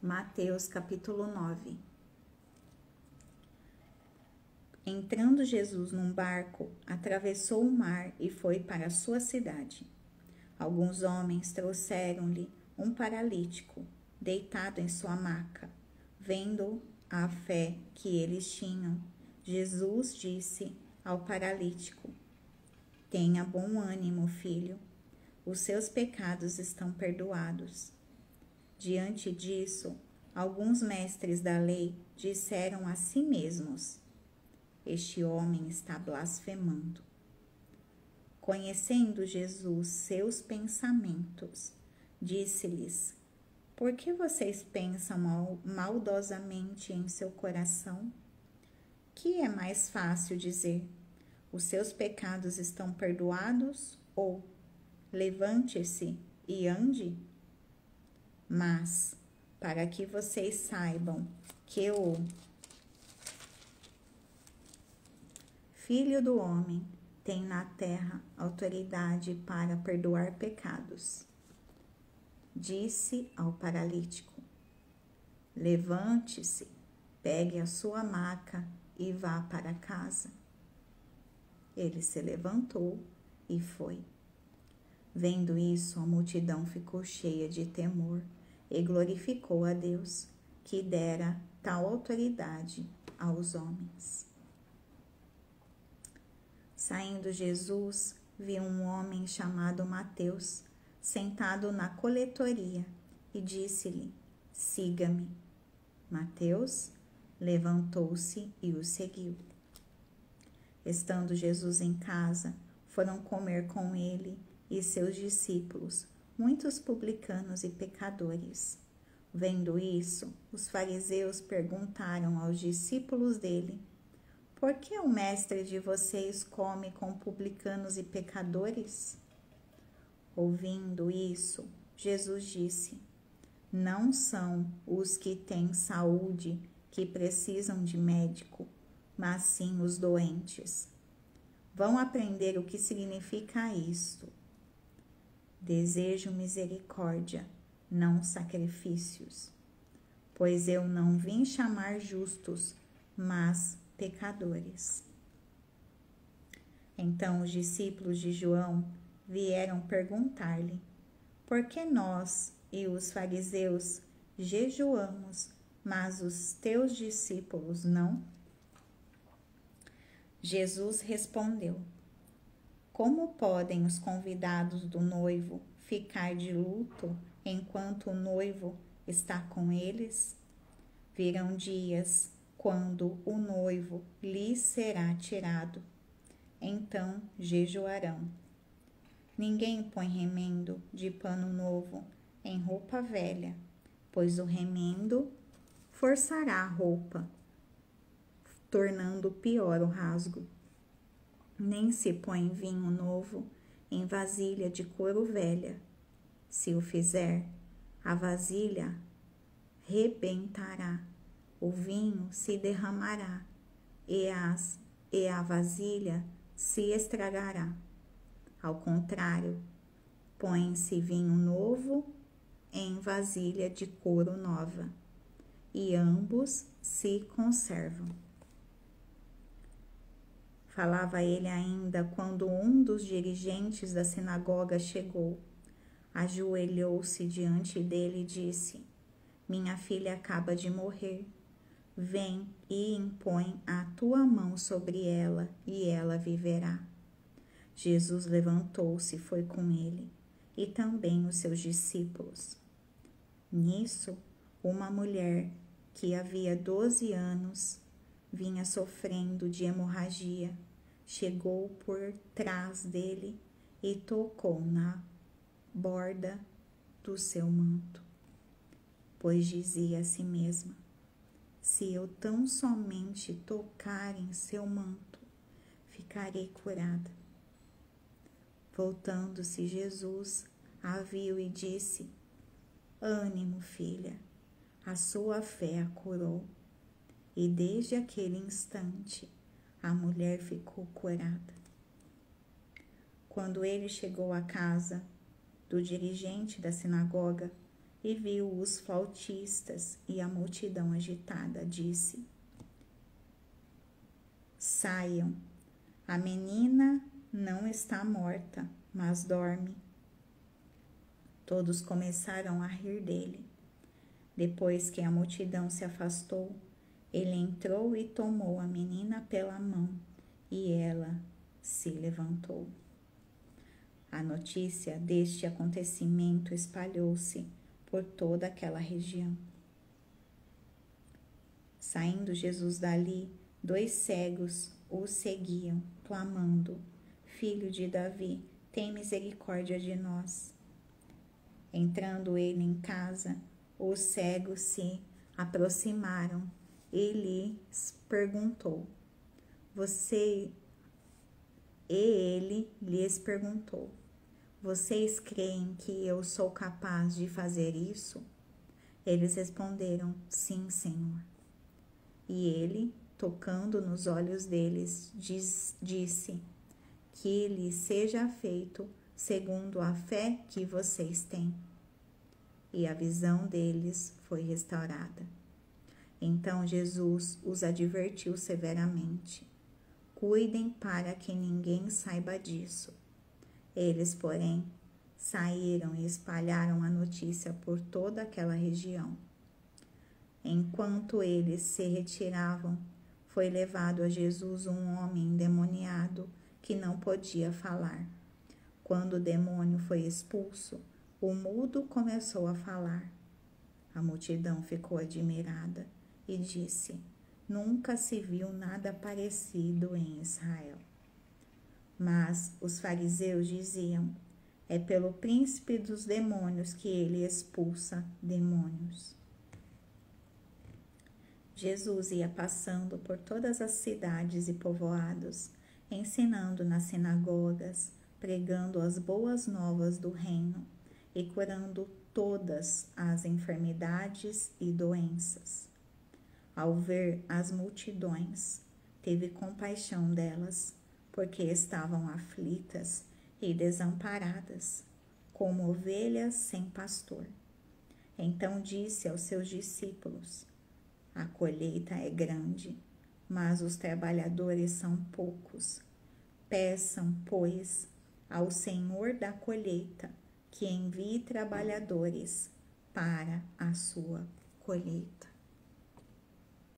Mateus capítulo 9. Entrando Jesus num barco, atravessou o mar e foi para a sua cidade. Alguns homens trouxeram-lhe um paralítico, deitado em sua maca. Vendo a fé que eles tinham, Jesus disse ao paralítico: Tenha bom ânimo, filho, os seus pecados estão perdoados. Diante disso, alguns mestres da lei disseram a si mesmos: Este homem está blasfemando. Conhecendo Jesus seus pensamentos, disse-lhes: Por que vocês pensam maldosamente em seu coração? Que é mais fácil dizer: Os seus pecados estão perdoados, ou levante-se e ande? Mas, para que vocês saibam que o Filho do Homem tem na terra autoridade para perdoar pecados, disse ao paralítico: Levante-se, pegue a sua maca e vá para casa. Ele se levantou e foi. Vendo isso, a multidão ficou cheia de temor e glorificou a Deus, que dera tal autoridade aos homens. Saindo Jesus, viu um homem chamado Mateus, sentado na coletoria, e disse-lhe: Siga-me. Mateus levantou-se e o seguiu. Estando Jesus em casa, foram comer com ele e seus discípulos muitos publicanos e pecadores. Vendo isso, os fariseus perguntaram aos discípulos dele: Por que o mestre de vocês come com publicanos e pecadores? Ouvindo isso, Jesus disse: Não são os que têm saúde que precisam de médico, mas sim os doentes. Vão aprender o que significa isto. Desejo misericórdia, não sacrifícios, pois eu não vim chamar justos, mas pecadores. Então os discípulos de João vieram perguntar-lhe: Por que nós e os fariseus jejuamos, mas os teus discípulos não? Jesus respondeu: Como podem os convidados do noivo ficar de luto enquanto o noivo está com eles? Virão dias quando o noivo lhes será tirado. Então jejuarão. Ninguém põe remendo de pano novo em roupa velha, pois o remendo forçará a roupa, tornando pior o rasgo. Nem se põe vinho novo em vasilha de couro velha. Se o fizer, a vasilha rebentará, o vinho se derramará e a vasilha se estragará. Ao contrário, põe-se vinho novo em vasilha de couro nova, e ambos se conservam. Falava ele ainda quando um dos dirigentes da sinagoga chegou. Ajoelhou-se diante dele e disse: Minha filha acaba de morrer. Vem e impõe a tua mão sobre ela, e ela viverá. Jesus levantou-se e foi com ele, e também os seus discípulos. Nisso, uma mulher que havia 12 anos vinha sofrendo de hemorragia, chegou por trás dele e tocou na borda do seu manto, pois dizia a si mesma: Se eu tão somente tocar em seu manto, ficarei curada. Voltando-se, Jesus a viu e disse: Ânimo, filha, a sua fé a curou. E desde aquele instante, a mulher ficou curada. Quando ele chegou à casa do dirigente da sinagoga, e viu os flautistas e a multidão agitada, disse: Saiam, a menina não está morta, mas dorme. Todos começaram a rir dele. Depois que a multidão se afastou, ele entrou e tomou a menina pela mão, e ela se levantou. A notícia deste acontecimento espalhou-se por toda aquela região. Saindo Jesus dali, 2 cegos o seguiam, clamando: Filho de Davi, tem misericórdia de nós. Entrando ele em casa, os cegos se aproximaram e lhes perguntou: ele lhes perguntou: Vocês creem que eu sou capaz de fazer isso? Eles responderam: Sim, Senhor. E ele, tocando nos olhos deles, disse: Que lhe seja feito segundo a fé que vocês têm. E a visão deles foi restaurada. Então Jesus os advertiu severamente: Cuidem para que ninguém saiba disso. Eles, porém, saíram e espalharam a notícia por toda aquela região. Enquanto eles se retiravam, foi levado a Jesus um homem endemoniado que não podia falar. Quando o demônio foi expulso, o mudo começou a falar. A multidão ficou admirada e disse: Nunca se viu nada parecido em Israel. Mas os fariseus diziam: É pelo príncipe dos demônios que ele expulsa demônios. Jesus ia passando por todas as cidades e povoados, ensinando nas sinagogas, pregando as boas novas do reino e curando todas as enfermidades e doenças. Ao ver as multidões, teve compaixão delas, porque estavam aflitas e desamparadas, como ovelhas sem pastor. Então disse aos seus discípulos: A colheita é grande, mas os trabalhadores são poucos. Peçam, pois, ao Senhor da colheita que envie trabalhadores para a sua colheita.